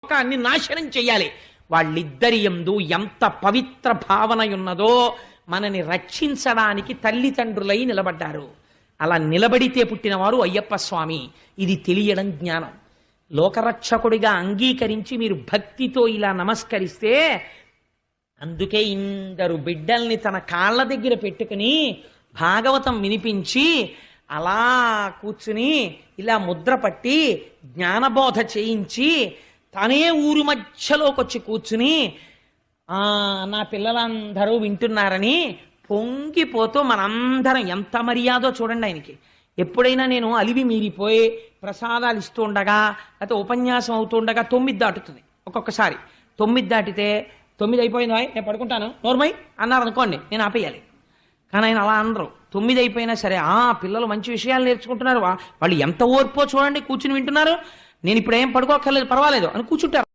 లోకాన్ని నాశనం చెయ్యాలి. వాళ్ళిద్దరి యందు ఎంత పవిత్ర భావన ఉన్నదో మనని రక్షించడానికి తల్లిదండ్రులై నిలబడ్డారు. అలా నిలబడితే పుట్టినవారు అయ్యప్ప స్వామి. ఇది తెలియడం జ్ఞానం. లోకరక్షకుడిగా అంగీకరించి మీరు భక్తితో ఇలా నమస్కరిస్తే, అందుకే ఇందరు బిడ్డల్ని తన కాళ్ళ దగ్గర పెట్టుకుని భాగవతం వినిపించి అలా కూర్చుని ఇలా ముద్ర పట్టి జ్ఞానబోధ చేయించి తనే ఊరి మధ్యలోకి వచ్చి కూర్చుని నా పిల్లలందరూ వింటున్నారని పొంగిపోతూ మనందరం ఎంత మర్యాదో చూడండి ఆయనకి. ఎప్పుడైనా నేను అలివి మీరిపోయి ప్రసాదాలు ఇస్తూ ఉండగా లేకపోతే ఉపన్యాసం అవుతూ ఉండగా 9 దాటుతుంది. ఒక్కొక్కసారి 9 దాటితే 9 అయిపోయింది నేను పడుకుంటాను నోర్మై అన్నారు అనుకోండి, నేను ఆపేయాలి. కానీ ఆయన అలా అనరు. 9 అయిపోయినా సరే పిల్లలు మంచి విషయాలు నేర్చుకుంటున్నారు, వాళ్ళు ఎంత ఓర్పో చూడండి, కూర్చుని వింటున్నారు, నేను ఇప్పుడు ఏం పడుకోక్కర్లేదు పర్వాలేదు అని కూర్చుంటారు.